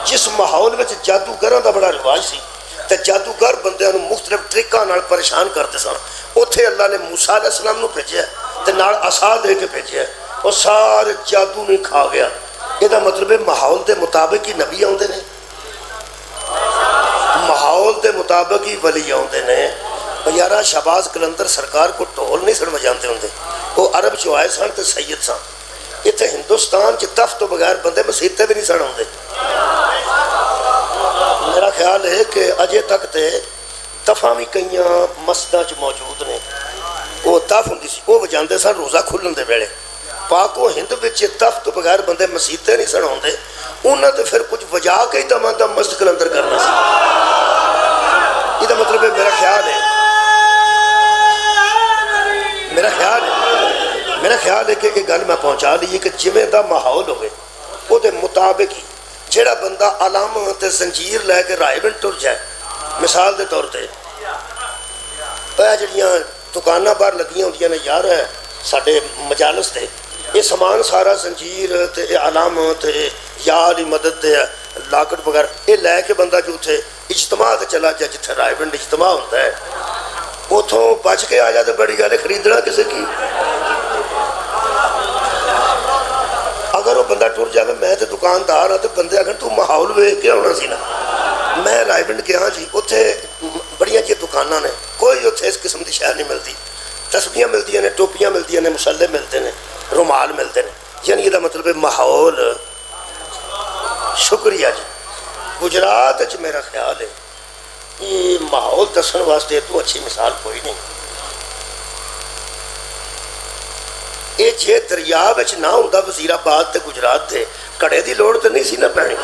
جس ماحول میں جادوگراں دا بڑا رواج سی تے جادوگر بندیاں نو مختلف طریقاں نال پریشان کرتے سن، اوتھے اللہ نے موسیٰ علیہ السلام نو بھیجیا تے نال عصا دے کے بھیجیا، وہ سارے جادو نہیں کھا گیا۔ یہ مطلب ہے ماحول دے مطابق ہی نبی آندے نے، ماحول دے مطابق ہی ولی آندے نے۔ یارہ شہباز قلندر سرکار کو ٹول نہیں سن بجاندے ہوندے، وہ عرب چ آئے سن تے سید سن، اتنے ہندوستان چ تف تو بغیر بندے مسیتے بھی نہیں سن آندے۔ میرا خیال ہے کہ اجے تک تے تفاں بھی کئیاں مسجداں چ موجود نے، وہ تف ہوندی سی وہ بجاندے سن روزہ کھلن دے ویلے۔ پاک و ہند وچ تف تو بغیر بندے مسیتے نہیں سن آندے، انہاں تے پھر کچھ وجا کے ہی دم دم مسجد قلندر کرنا سی۔ یہ مطلب ہے میرا خیال ہے کہ یہ گل میں پہنچا لی کہ جویں دا ماحول ہوئے وہ دے مطابق ہی جیڑا بندہ علامہ تے زنجیر لے کے رائے بن ٹر جائے، مثال دے طور تے جڑیاں دکاناں باہر لگیاں ہوندیاں نے یار ہے ساڈے مجالس تے، یہ سامان سارا زنجیر تے علامہ تے یا علی مدد دے لاکٹ وغیرہ یہ لے کے بندہ جو اتھے اجتماع تے چلا جائے، جتھے رائے بنڈ اجتماع ہوتا ہے اتھوں بچ کے آ جائے تو بڑی گل ہے، خریدنا کسی کی؟ اگر وہ بندہ ٹر جائے میں تے دکاندار ہاں تو بندے اگر تو ماحول ویکھ کے آنا سی نا، میں رائے بنڈ کے ہاں جی اتھے بڑیاں جی دکاناں نے، کوئی اتھے اس قسم دی شے نہیں ملتی، تسبیحاں ملدیاں نے، ٹوپیاں ملدیاں نے، مسلے ملتے ہیں، رومال ملتے ہیں، یعنی یہ مطلب ہے ماحول۔ شکریہ جی۔ گجرات وچ میرا خیال ہے یہ ماحول دسن واسطے تو اچھی مثال کوئی نہیں۔ یہ جے دریا وچ نہ ہوندا وزیر آباد تے گجرات تے کڑے دی لوڑ تے نہیں سی نہ پینی۔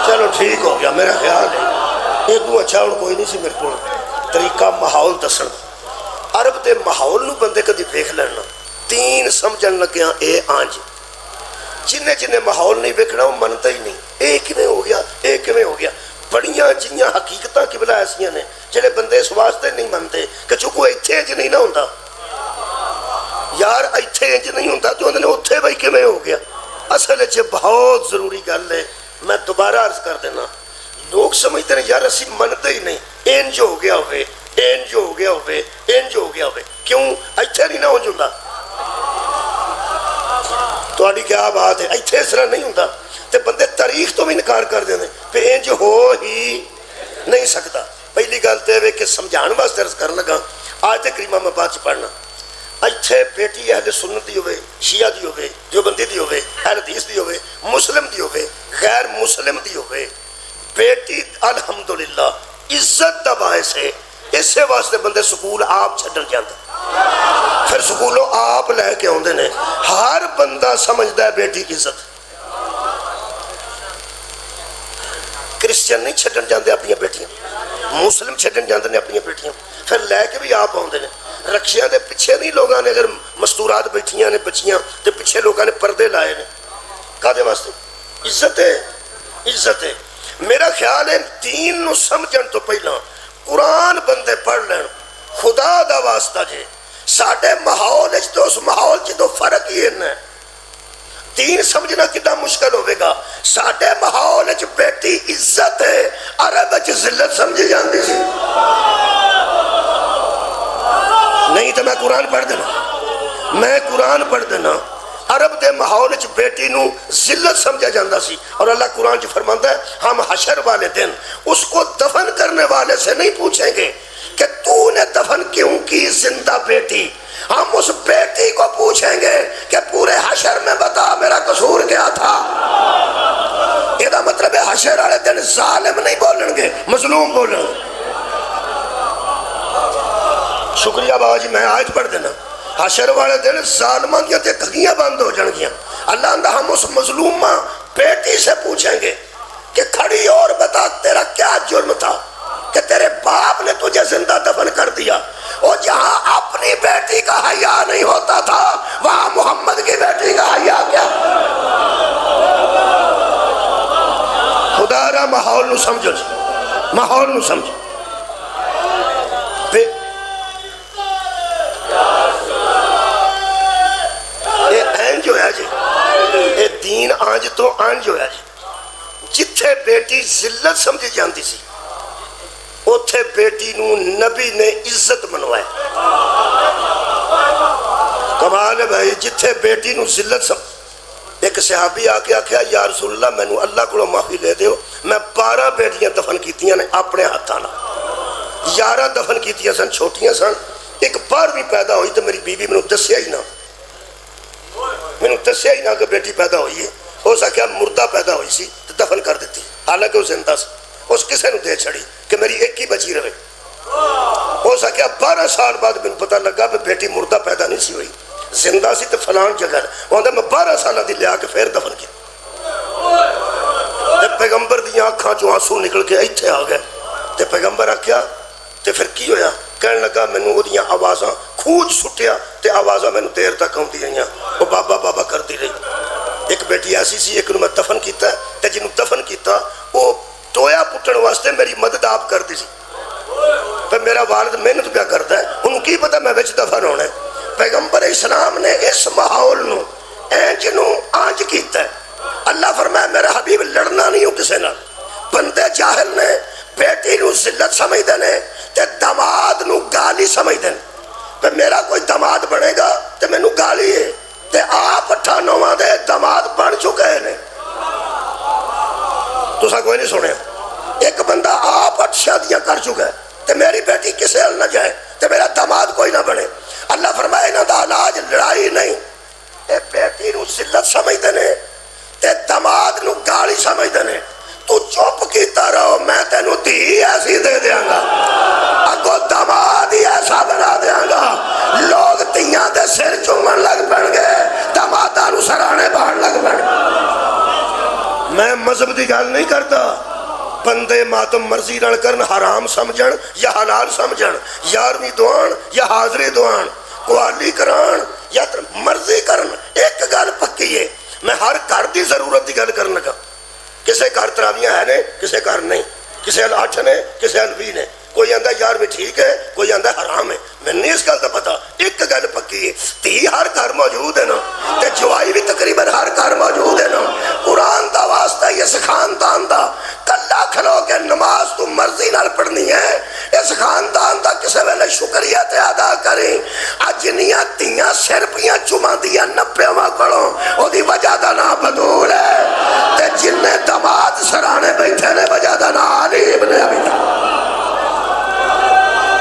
چلو ٹھیک ہو گیا، میرا خیال ہے یہ تو اچھا ہوں کوئی نہیں سی میرے کو طریقہ ماحول دسن۔ عرب دے ماحول نو بندے کدی ویکھ لینا، دین سمجھن لگیاں اے آنج، جنہیں جنہیں ماحول نہیں ویکھنا وہ منتا ہی نہیں، اے کیویں ہو گیا، اے کیویں ہو گیا۔ بڑیاں جیاں حقیقتاں قبلہ ایسیاں نے جڑے بندے اس واسطے نہیں منتے کہ چونکہ ایتھے انج نہیں نہ ہوندا، یار ایتھے انج نہیں ہوندا تو انہوں نے اتھے بھائی کیویں ہو گیا۔ اصل وچ بہت ضروری گل ہے، میں دوبارہ عرض کر دینا، لوگ سمجھتے ہیں یار اسی منتے ہی نہیں، انج ہو گیا ہوئے، انج ہو گیا ہوئے، انج ہو گیا ہوئے، کیوں ایتھے نہیں نہ ہو جاتا؟ تہاڈی کیا بات ہے؟ ایتھے اس طرح نہیں ہوندا تے بندے تاریخ تو بھی انکار کر دیندے پہ انج ہو ہی نہیں سکتا۔ پہلی گل تے ہے کہ سمجھان واسطے عرض کرن لگا، آیت کریمہ میں بعد چ پڑھنا، ایتھے بیٹی اہل سنت دی ہوئے، شیعہ دی ہوئے، دیوبندی دی ہوئے، اہل حدیث دی ہوئے، مسلم دی ہوئے، غیر مسلم دی ہوئے، بیٹی الحمدللہ عزت دا باعث ہے، اسے واسطے بندے سکول آپ چھڈن جاندے، پھر سکولوں آپ لے کے آندے نے، ہر بندہ سمجھدا ہے بیٹی کی عزت۔ کرسچن نہیں چھڈن جاندے اپنی بیٹیاں، مسلم چھڈن جاندے نے اپنی بیٹیاں، پھر لے کے بھی آپ آندے نے۔ رکشیاں دے پیچھے نہیں لوگاں نے اگر مستورات بیٹھیاں نے بچیاں تے پیچھے لوگاں نے پردے لائے نے، کادے واسطے؟ عزت ہے، عزت ہے۔ میرا خیال ہے دین نو سمجھن تو پہلا قرآن بندے پڑھ لین، خدا دا واسطہ جے ساڈے ماحول وچ تو اس ماحول چ تو فرق ہی ہے، دین سمجھنا کتنا مشکل ہوئے گا۔ ساڈے ماحول وچ بیٹی عزت ہے، عرب وچ ذلت سمجھی جاندی سی۔ نہیں تو میں قرآن پڑھ دینا، عرب دے ماحول وچ بیٹی نو ذلت سمجھا جاندہ سی، اور اللہ قرآن جو فرماتا ہے ہم حشر والے دن اس کو دفن کرنے والے سے نہیں پوچھیں گے کہ تو نے دفن کیوں کی زندہ بیٹی، ہم اس بیٹی کو پوچھیں گے کہ پورے حشر میں بتا میرا قصور کیا تھا۔ یہ مطلب ہے حشر والے دن ظالم نہیں بولن گے، مظلوم بولن گے۔ شکریہ بابا جی، میں آیت پڑھ دینا، حشر والے دن ظالماں دیا تے گھگیاں بند ہو جان گیا، اللہ اندہ ہم اس مظلومہ بیٹی سے پوچھیں گے کہ کھڑی اور بتا تیرا کیا جرم تھا کہ تیرے باپ نے تجھے زندہ دفن کر دیا، اور جہاں اپنی بیٹی کا حیا نہیں ہوتا تھا وہاں محمد کی بیٹی کا حیا کیا؟ خدا را ماحول نو سمجھو جی، ماحول نو سمجھو۔ یہ این جو ہے جی دین آنج تو آنج ہویا جی. جتھے بیٹی ذلت سمجھی جاندی سی اوتھے بیٹی نو نبی نے عزت منوایا. کمال ہے بھائی. جتھے بیٹی نو ذلت سمجھ. ایک صحابی آ کے آکھیا یا رسول اللہ مینوں اللہ کو معافی لے دیو, میں 12 بیٹیاں دفن کیتیاں نے اپنے ہاتھاں نال. 11 دفن کیتیاں سن, چھوٹیاں سن. ایک 12ویں پیدا ہوئی تو میری بیوی مینوں دسیا ہی نہ کہ بیٹی پیدا ہوئی ہے. ہو سکیا مردہ پیدا ہوئی سی تو دفن کر دیتی, حالانکہ وہ زندہ سی. اس کسے نو دے چھڑی کہ میری ایک ہی بچی رہے. ہو سکیا 12 سال بعد مینوں پتہ لگا کہ بیٹی مردہ پیدا نہیں سی ہوئی, زندہ سی تو فلان جگہ. وہ میں 12 سالہ دی لیا کے پھر دفن کیا. پیغمبر دیاں آنکھاں چوں آنسو نکل کے ایتھے آ گئے. تے پیغمبر آکھیا تے پھر کی ہویا؟ کہنے لگا مینوں اودیاں آوازاں کھوج سٹیا تے آوازاں مینوں دیر تک آندی رہیاں, وہ بابا بابا کرتی رہی. ایک بیٹی ایسی سی, ایک نو میں دفن کیتا تے جنوں دفن کیتا وہ ٹویا پٹن واسطے میری مدد آپ کرتی سی. پھر میرا والد محنت پیا کرتا ہے, انہوں کی پتہ میں وچ دفن ہونا ہے. پیغمبر اسلام نے اس ماحول نو اینج نو آنج کیتا ہے. اللہ فرمایا میرا حبیب لڑنا نہیں ہو کسے نال. بندے جاہل نے بیٹی نو ذلت سمجھ دینے تے دماد نو گالی سمجھ دینے. پھر میرا کوئی دماد بنے گا تے میں نو گالی ہے تے آپ 98 دے دماد بن چکے ہیں. تو سا کوئی نہیں سنے. ایک بندہ آپ 8 شادیاں کر چکا ہے تے میری بیٹی کسے حل نہ جائے تے میرا دماد کوئی نہ بنے. اللہ فرمائے نہ دا علاج لڑائی نہیں, اے بیٹی نو ذلت سمجھ دینے تے دماد نو گالی سمجھ دینے. تو چپ کیتا رہو, میں تینوں دھی ایسی دے دیاں گا, اگو دماد ہی ایسا بنا دیاں گا. لوگ تیاں دے سر چومن لگ پڑ گئے, دماداں نو سرانے بان لگ پڑ گئے. میں مذہب دی گل نہیں کرتا. بندے ماتم مرضی نال کرن, حرام سمجھن یا حلال سمجھن, 11ویں دوان یا حاضری دوان, قوالی کران یا مرضی کرن, ایک گل پکی ہے. میں ہر گھر دی ضرورت دی گل کرن لگا. کسے گھر تراویاں ہے نے, کسے گھر نہیں, کسے 8 نے, کسے 20 نے. کوئی آندہ 11ویں ٹھیک ہے, کوئی آندہ حرام ہے. میں نہیں اس گل دا پتا. ایک گل پکی ہے, تھی ہر گھر موجود ہے نا, تے جوائی بھی تقریباً ہر گھر موجود ہے نا. قرآن دا واسطہ اس خاندان دا کلا کھلو کے نماز تو مرضی نال پڑھنی ہے. اس خاندان دا کسے ویلے شکریہ تے ادا کریں. اجنیاں تیاں سر پیاں چما دیا 90واں کڑوں, او دی وجہ دا نا بدول ہے. تے جن نے دماد سرانے بیٹھے نے وجہ دا نا علی ابن ابی طالب.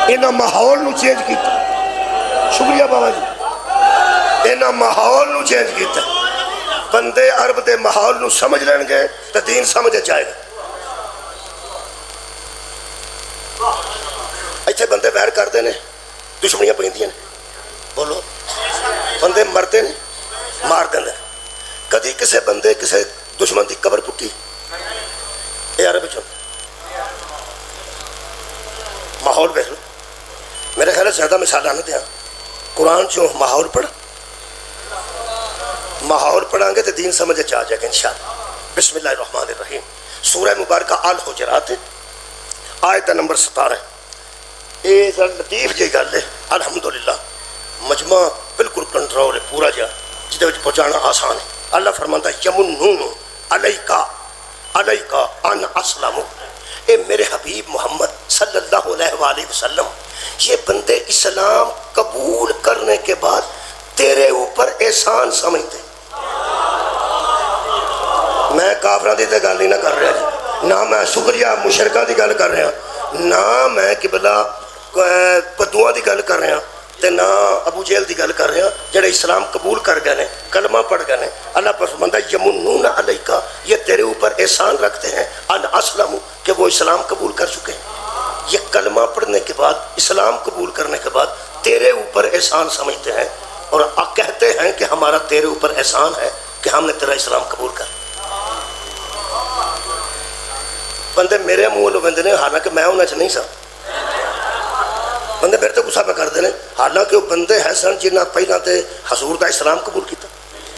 انہاں ماحول نو چینج کیتا. شکریہ بابا جی. انہاں ماحول نو چینج کیتا. بندے عرب دے ماحول نو سمجھ لین گے تو دین سمجھ جائے گا. ایتھے بندے ویر کردے نے, دشمنیاں پیندیاں نے. بولو, بندے مردے نے, مار دیندے. کدی کسے بندے کسے دشمن دی قبر پٹی؟ اے عرب چوں ماحول ویکھ لو. میرے خیال ہے زیادہ مثالاں نہ دیاں. قرآن چوں ماحول پڑھ, ماحول پڑھاں گے تو دین سمجھ آ جائے گا انشاءاللہ. بسم اللہ الرحمن الرحیم. سورہ مبارکہ الحجرات آیت نمبر 17. یہ لطیف جی گل ہے الحمدللہ. مجمع بالکل کنٹرول ہے پورا جا, جدے وچ پہنچانا آسان ہے. اللہ فرماتا ہے یمنون علیکا علیکا ان اسلموا. اے میرے حبیب محمد صلی اللہ علیہ وآلہ وسلم, یہ بندے اسلام قبول کرنے کے بعد تیرے اوپر احسان سمجھتے. میں کافروں دی تے گل نہیں نہ کر رہا جی, نہ میں شکریہ مشرکاں دی گل کر رہا, نہ میں قبلہ بدوآں دی گل کر رہا, تے نہ ابو جہل دی گل کر رہا جڑے اسلام قبول کر گئے نے, کلمہ پڑھ گئے نے. اللہ پر فرماتا ہے یمنون علیکا, یہ تیرے اوپر احسان رکھتے ہیں ان اسلموا, کہ وہ اسلام قبول کر چکے ہیں. یہ کلمہ پڑھنے کے بعد, اسلام قبول کرنے کے بعد تیرے اوپر احسان سمجھتے ہیں اور کہتے ہیں کہ ہمارا تیرے اوپر احسان ہے کہ ہم نے تیرا اسلام قبول کر. بندے میرے منہ بندے نے, حالانکہ میں انہاں چ نہیں سا. بندے میرے تو غصہ پہ کرتے ہیں, حالانکہ وہ بندے ہیں سن جنہاں پہلا تے حضور دا اسلام قبول کیتا,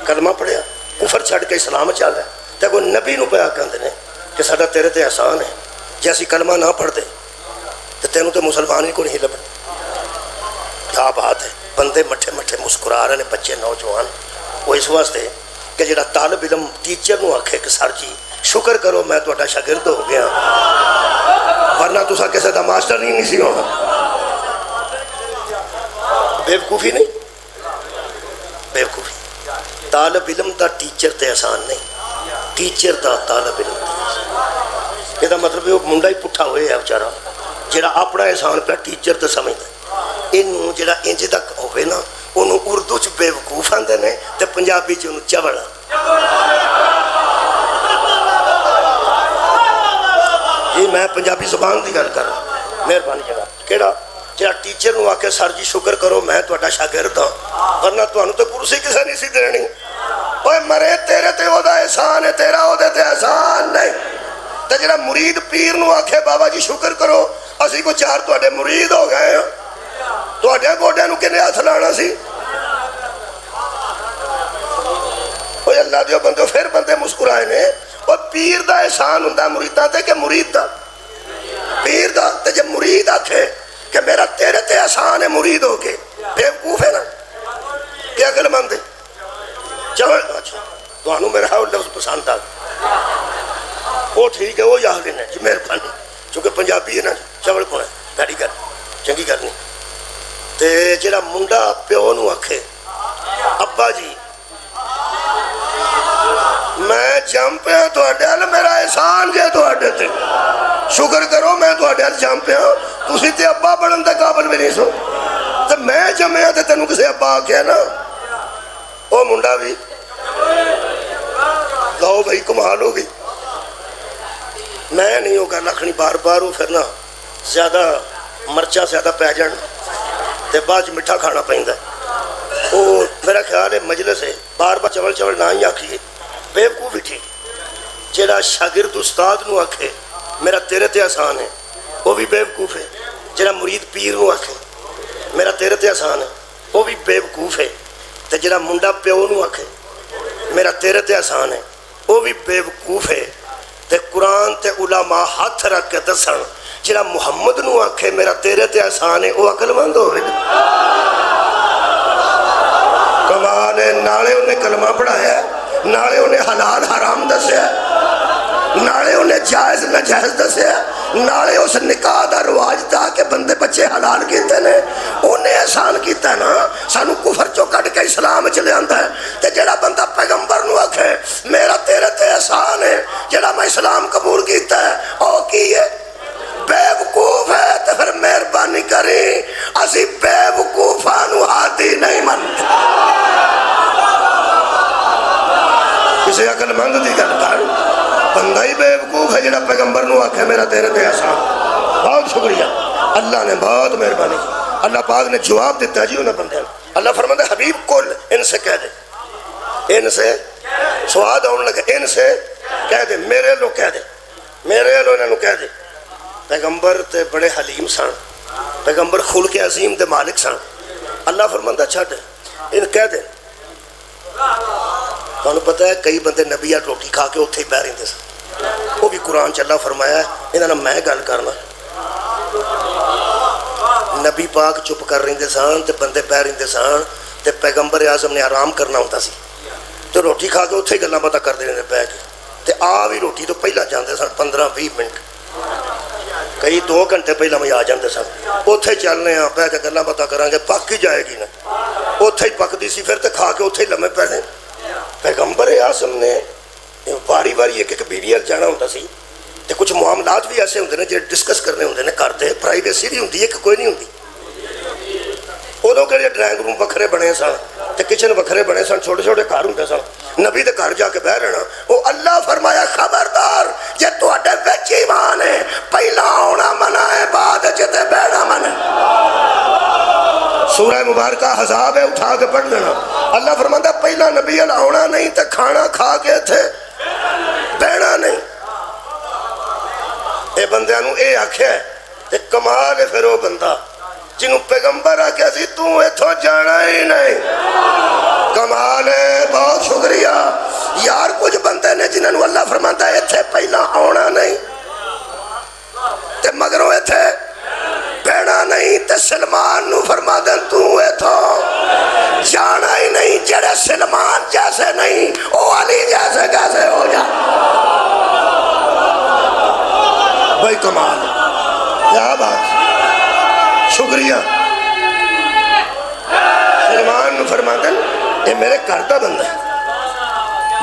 کلمہ پڑھیا, کفر چھڑ کے اسلام چل رہا. تے کوئی نبی نو پیا کہندے نے کہ ساڈا تیرے تے احسان ہے, جے اسی کلمہ نہ پڑھ دے تے تینوں تے مسلمان ہی کوئی نہیں لبن. کیا بات ہے. بندے مٹھے مٹھے مسکرا رہے ہیں, بچے نوجوان. وہ اس واسطے کہ جڑا طالب علم ٹیچر نو آکھے کہ سر جی شکر کرو میں تہاڈا شاگرد ہو گیا، ورنہ تساں کسے دا ماسٹر نہیں سی ہونا۔ بیوقوفی نہیں، بیوقوفی۔ طالب علم دا ٹیچر تے احسان نہیں، ٹیچر دا طالب علم تے احسان۔ یہ مطلب وہ منڈا ہی پٹھا ہوئے ہے بیچارہ جڑا اپنا احسان پہ ٹیچر تے سمجھدا ہے۔ اینوں جڑا انج تک ہوئے نا انہوں اردو چ بیوقوف آندے نے تے پنجابی چ انہوں چوڑ۔ جی میں پنجابی زبان دی گل کر رہا، مہربانی جگہ کیڑا جڑا ٹیچر نو آکے سر جی شکر کرو میں تہاڈا شاگرد ہاں، ورنہ تانوں تے کرسی کسے نہیں سی دینی۔ اوے مرے تیرے تے او دا احسان ہے، تیرا او دے تے احسان نہیں۔ تے جڑا مرید پیر نو آکھے بابا جی شکر کرو اسی کو 4 تہاڈے مرید ہو گئے ہاں، تہاڈے گوڈیاں نو کنے ہاتھ لانا سی؟ اوے اللہ دیو بندو پھر بندے مسکرائے نے۔ او پیر دا احسان ہوندا مریداں تے کہ مرید دا؟ پیر دا۔ تے جے مرید آکھے کہ میرا تیرے تے احسان ہے مرید ہو کے، بیوقوف ہے نا، کیا عقل مند ہے؟ چلو اچھا تانوں میرا وہ لفظ پسند آ وہ ٹھیک ہے، وہ یاد لینا جی مہربانی، چونکہ پنجابی ہے نا چوڑ پونا پیاری گل چنگی گل نہیں۔ تے جڑا منڈا پیو نو آکھے ابا جی میں جم پیا تہاڈے ال، میرا احسان جے تہاڈے تے، شکر کرو میں تہاڈے ال جم پیا، تسی تے ابا بنن دے قابل بھی نہیں سو، تے میں جمیا تے تینوں کسے ابا آکھیا نا، او منڈا بھی لو بھائی کمال ہو گئی۔ میں نہیں ہو گل آکھنی بار بار، وہ پھر نا زیادہ مرچا زیادہ پی جان تے بعد میٹھا کھانا پیندا ہے۔ وہ میرا خیال ہے مجلس ہے بار بار چول چول نہ ہی آکھیے، بیوقوف ہی ٹھیک۔ جڑا شاگرد استاد نو آکھے میرا تیرے تے احسان ہے وہ بھی بیوقوف ہے، جڑا مرید پیر نو آکھے میرا تیرے تے احسان ہے وہ بھی بیوقوف ہے، تے جڑا منڈا پیو نو آکھے میرا تیرے تے احسان ہے وہ بھی بیوقوف ہے۔ تے قرآن تے علماء ہاتھ رکھ کے دسن جڑا محمد نو آکھے میرا تیرے تے احسان ہے وہ عقل مند ہوئے۔ کمال ہے، نالے انہیں کلمہ پڑھایا، نالے انہیں حلال حرام دسیا، نالے انہیں جائز ناجائز دسیا، نالے اس نکاح دا رواج دا کہ بندے بچے حلال کیتے نے، انہیں احسان کیتا ہے نا، سانو کفر چو کٹ کے اسلام چلے آندا ہے۔ تے جڑا بندہ پیغمبر نو آکھے میرا تیرے تے احسان ہے جڑا میں اسلام قبول کیتا ہے، او کی ہے؟ بیوقوف ہے۔ تے پھر مہربانی کریں اسی بیوقوفاں نو ہادی نہیں منتے۔ کسی عقل مند دی گل کر، بندہ ہی بیوقوف ہے جڑا پیغمبر نو آکھے میرا تیرے تے احسان۔ بہت شکریہ، اللہ نے بہت مہربانی کی، اللہ پاک نے جواب دیتا ہے جی انہیں بندے۔ اللہ فرماتا ہے حبیب کل ان سے کہہ دے، ان سے سواد آن لگے، ان سے کہہ دے، میرے لوگ کہہ دے، میرے لوگ انہوں کہہ دے۔ پیغمبر تے بڑے حلیم سن، پیغمبر خلق عظیم دے مالک سن۔ اللہ فرماتا ہے چھٹ ان کہہ دے۔ تانوں پتہ ہے کئی بندے نبی یا روٹی کھا کے اتھے ہی بہ رہے سن، وہ بھی قرآن چ اللہ فرمایا ہے انہاں نال میں گل کرنا۔ نبی پاک چپ کر رہے سن تے بندے بہ رہے سن تے پیغمبر اعظم نے آرام کرنا ہوتا سی تے روٹی کھا کے اتھے ہی گلاں باتاں کرتے رہتے بہ کے، تے آ بھی روٹی تو پہلا جاندے سن 15-20 منٹ، کئی 2 گھنٹے پہلا میں آ جاندے سن، اتھے چلنے ہاں بہ کے گلاں باتاں کریں گے، پک ہی جائے گی نا، اتھے ہی پکدی سی پھر تے کھا کے اتھے ہی لمے پے۔ پیغمبر اعظم نے واری واری ایک بیوی ال جانا ہوتا سی تے کچھ معاملات بھی ایسے ہوندے نے جو ڈسکس کرنے ہوندے نے گھر تے، پرائیویسی بھی ہوندی ہے کہ کوئی نہیں ہوندی۔ ادوں کہ ڈرائنگ روم وکھرے بنے سن تے کچن وکھرے بنے سن، چھوٹے چھوٹے گھر ہوندے سن، نبی دے گھر جا کے بہ رہنا۔ وہ اللہ فرمایا خبردار جے تہاڈے وچ ایمان ہے پہلا آنا منع ہے بعد وچ تے بہنا منع ہے۔ سورہ مبارکہ حزاب ہے، اٹھا کے پڑھ لینا۔ اللہ فرماتا پہلا نبی ال آنا نہیں تے کھانا کھا کے تھے بہنا نہیں۔ اے بندیاں نو اے آکھیا ہے تے کمال ہے پھر وہ بندہ جنہوں پیغمبر آکھیا سی تو ایتھوں جانا ہی نہیں، کمال ہے۔ بہت شکریہ یار، کچھ بندے نے جنہوں اللہ فرماتا ہے ایتھے پہلا آنا نہیں تے مگروں ایتھے بہنا نہیں، تے سلمان نو فرما دیں تو ایتھوں جانا ہی نہیں۔ جڑے سلمان جیسے نہیں وہ میرے گھر کا بندہ ہے،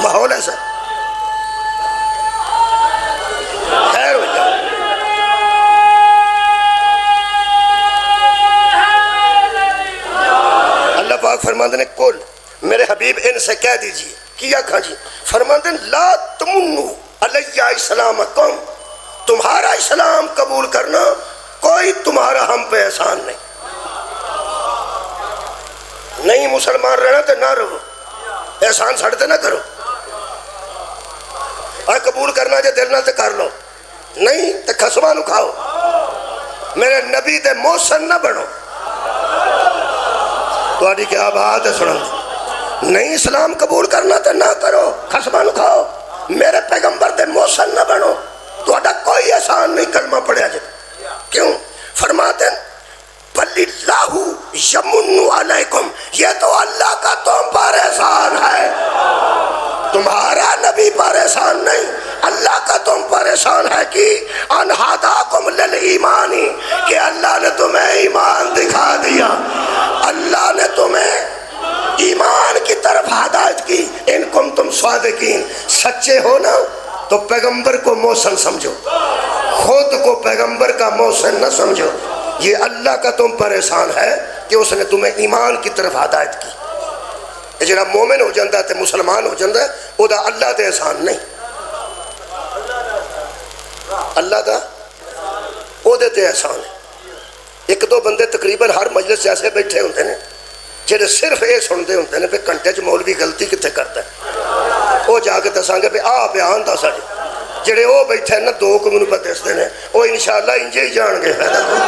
ماحول ایسا خیر ہو جائے۔ اللہ پاک فرماتے ہیں کل میرے حبیب ان سے کہہ دیجئے کیا کھا جی، فرماتے ہیں لا تمنو علیہ اسلامکم، تمہارا اسلام قبول کرنا کوئی تمہارا ہم پہ احسان نہیں مسلمان رہنا تو نہ رہو، احسان سڑتے نہ کرو، اور قبول کرنا جے دل نہ تو کر لو، نہیں تو خسمہ نو کھاؤ، میرے نبی دے محسن نہ بنو۔ تو آدھی کیا بات ہے سنن، نہیں اسلام قبول کرنا تو نہ کرو، خسمہ نو کھاؤ، میرے پیغمبر دے محسن نہ بنو، تو آدھا کوئی احسان نہیں کلمہ پڑھیا جائے۔ کیوں؟ فرماتے ہیں بلی اللہ یمن علیکم، یہ تو اللہ کا تم پر احسان ہے، تمہارا نبی پر احسان نہیں، اللہ کا تم پر احسان ہے کہ انہداکم للایمانی، کہ اللہ نے تمہیں ایمان دکھا دیا، اللہ نے تمہیں ایمان کی طرف ہدایت کی۔ ان کم تم صادقین، سچے ہو نا تو پیغمبر کو محسن سمجھو، خود کو پیغمبر کا محسن نہ سمجھو، یہ اللہ کا تم پر احسان ہے کہ اس نے تمہیں ایمان کی طرف ہدایت کی۔ یہ جڑا مومن ہو جاندہ ہے تے مسلمان ہو جاندہ ہے وہ دا اللہ دے احسان نہیں، اللہ دا وہ دے تے احسان ہے۔ ایک دو بندے تقریباً ہر مجلس ایسے بیٹھے ہوندے نے جڑے صرف یہ سنتے ہوندے نے پہ گھنٹے چ مولوی غلطی کتنے کرتا ہے، وہ جا کے دساں گے پہ آ بیان دس آج، جڑے وہ بیٹھے نا دو کو منو پہ دستے نے وہ انشاءاللہ انجے ہی جان گے، فائدہ کوئی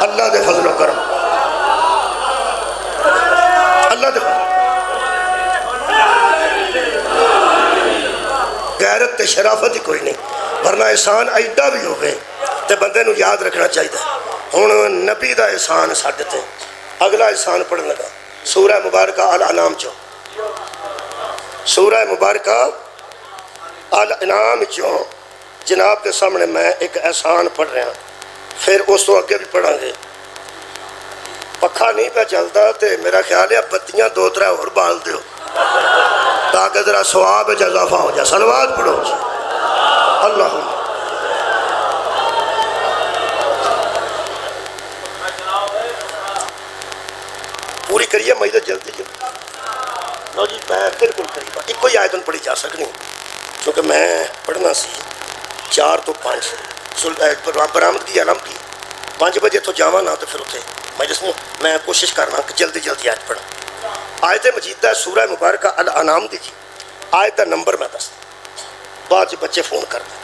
اللہ دے فضل و کرم، اللہ دے فضل غیرت تے شرافت ہی کوئی نہیں، ورنہ احسان ایڈا بھی ہو گئے تے بندے نو یاد رکھنا چاہیے۔ ہن نبی دا احسان ساڈے تے، اگلا احسان پڑھن لگا سورہ مبارکہ الانعام چوں، سورہ مبارکہ الانعام چوں جناب کے سامنے میں ایک احسان پڑھ رہا ہوں، پھر اس تو اگے بھی پڑھاں گے۔ پکھا نہیں پہ چلتا تے میرا خیال ہے بتیاں دو ترے اور بال دیو تاکہ ذرا ثواب وچ اضافہ ہو جائے۔ صلوات پڑھو جی اللہم پوری کریے مجھے جلدی جلدی۔ لو جی میں بالکل قریب ایک کوئی آیت پڑھی جا سکنی کیونکہ میں پڑھنا سی 4 تو 5 برآمدگی علم کی 5 بجے تو جاواں نہ تو پھر اتنے مجلس میں کوشش کرنا کہ جلدی جلدی آیت پڑھا۔ آیت مجیدہ سورہ مبارکہ الانعام دی جی، آیت دا نمبر میں دس بعد جی بچے فون کر دیں۔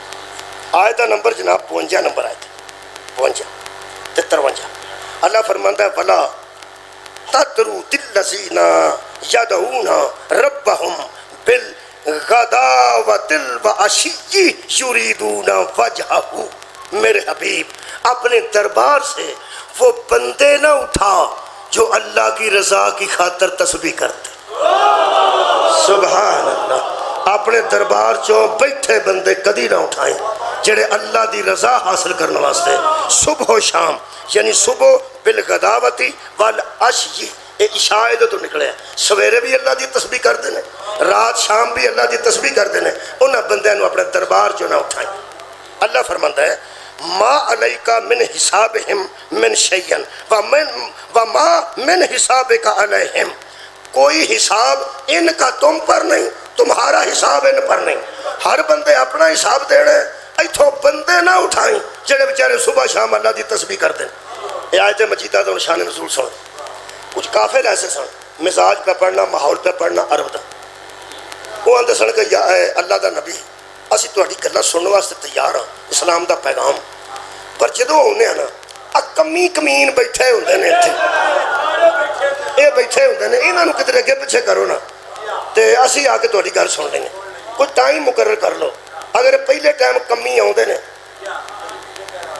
آیت دا نمبر جناب 52 نمبر آیت 52 تے 53۔ اللہ فرماندہ ہے وَلَا تَطْرُدِ الَّذِينَ يَدْعُونَ رَبَّهُمْ بِالْغَدَاوَةِ وَالْعَشِيِّ يُرِيدُونَ وَجْهَهُ، میرے حبیب اپنے دربار سے وہ بندے نہ اٹھا جو اللہ کی رضا کی خاطر تسبیح کرتے۔ سبحان اللہ، اپنے دربار چوں بیٹھے بندے کدی نہ اٹھائیں جڑے اللہ دی رضا حاصل کرنے واسطے صبح و شام، یعنی صبح بالغداوتی والعشی، یہ عشاء تو نکلے ہیں، سویرے بھی اللہ دی تسبیح کر دینے، رات شام بھی اللہ دی تسبیح کر دینے، انہاں بندیاں نو اپنے دربار چوں نہ اٹھائیں۔ اللہ فرماتا ہے ما علیکا من حسابہم من شیئن وما من حسابک علیہم، کوئی حساب ان کا تم پر نہیں، تمہارا حساب ان پر نہیں، ہر بندے اپنا حساب دینے، ایتھوں بندے نہ اٹھائیں جڑے بیچارے صبح شام اللہ دی تسبیح کر دیں۔ یہ آیت مجیدہ تو شان نزول سن، کچھ کافر ایسے سن مزاج پہ پڑھنا، ماحول پہ پڑھنا عرب دا، وہ آندے سن کہ یا اللہ دا نبی اسی تہاڈی گلاں سننے واسطے تیار ہاں، اسلام دا پیغام، پر جدوں ہونے نا کمی کمین بیٹھے ہوندے نے اتنے، یہ بیٹھے ہوندے نے، انہاں نوں کدھر اگے پیچھے کرو نا تے اسی آ کے تہاڈی گل سن لیں گے، کوئی ٹائم مقرر کر لو۔ اگر پہلے ٹائم کمی آؤندے نے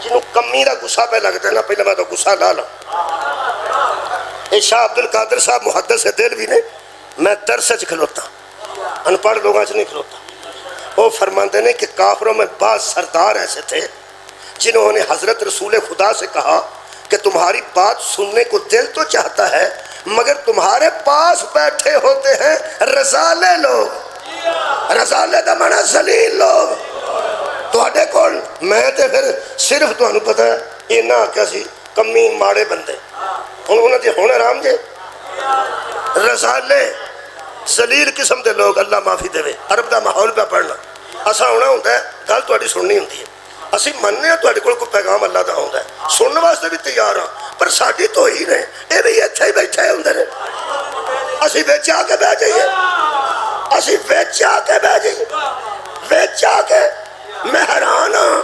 جنہوں کمی دا غصہ پہ لگتا ہے نا، پہلے میں تو غصہ لا لا۔ اے شاہ عبد القادر صاحب محدث دل بھی نے، میں درس وچ کھلوتا، ان پڑھ لوگاں وچ نہیں کھلوتا۔ وہ فرماندے نے کہ کافروں میں بعض سردار ایسے تھے جنہوں نے حضرت رسول خدا سے کہا کہ تمہاری بات سننے کو دل تو چاہتا ہے مگر تمہارے پاس بیٹھے ہوتے ہیں رسالے لوگ، رسالے دا معنی ذلیل لوگ تواڈے کول۔ میں تے پھر صرف تانوں پتہ ہے اینا آکھیا سی کمی ماڑے بندے، انہوں نے ہن آرام جے رسالے ذلیل قسم دے لوگ، اللہ معافی دے۔ عرب دا ماحول پہ پڑھنا اساں ہونا ہوتا ہے، گل تہاڈی سننی ہوندی ہے، اسی مننے ہیں تہاڈے کول کوئی پیغام اللہ دا آوندا ہے، سنن واسطے بھی تیار ہاں، پر ساڈی تو ہی نے اے بھی اتھے ہی بیٹھے ہوندے نے، اسی وچ آ کے بیٹھ جائیے، اسی وچ آ کے بیٹھ جائیے، وچ آ کے۔ میں حیران ہاں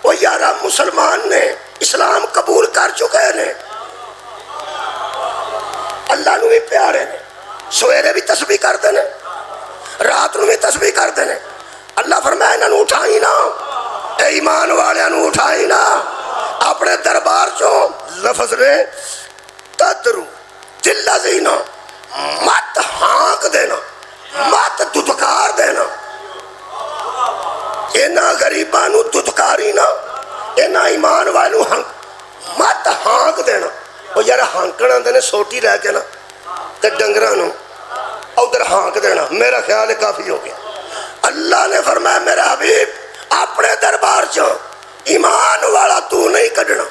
وہ یارا مسلمان نے اسلام قبول کر چکے نے، اللہ نو بھی پیارے نے، سویرے بھی تسبیح کرتے ہیں، رات نو بھی تسبیح کرتے ہیں۔ اللہ فرمایا انہاں نو اٹھائی نہ، اے ایمان والے نو اٹھائی نہ اپنے دربار چوں۔ لفظ نے تدرو تلذین، مت ہانک دینا، مت ددکار دینا، اینا غریباں نو ددکاری نہ، اینا ایمان والے نو مت ہانک دینا۔ وہ یار ہانکن آندے نے سوٹی لے کے نا تے ڈنگراں نو ادھر ہانک دینا، میرا خیال ہے کافی ہو گیا۔ اللہ نے فرمایا میرا حبیب اپنے دربار چوں ایمان والا تو نہیں کڈنا،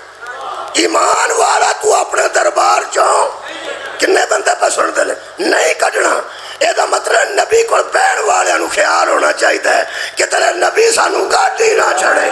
ایمان والا تو اپنے دربار چوں کنے بندے پہ سن دے نہیں کڈنا۔ اے دا مطلب نبی کو بہن والے نو خیال ہونا چاہیے کہ تیرے نبی سانو گاٹی نہ چھڑے۔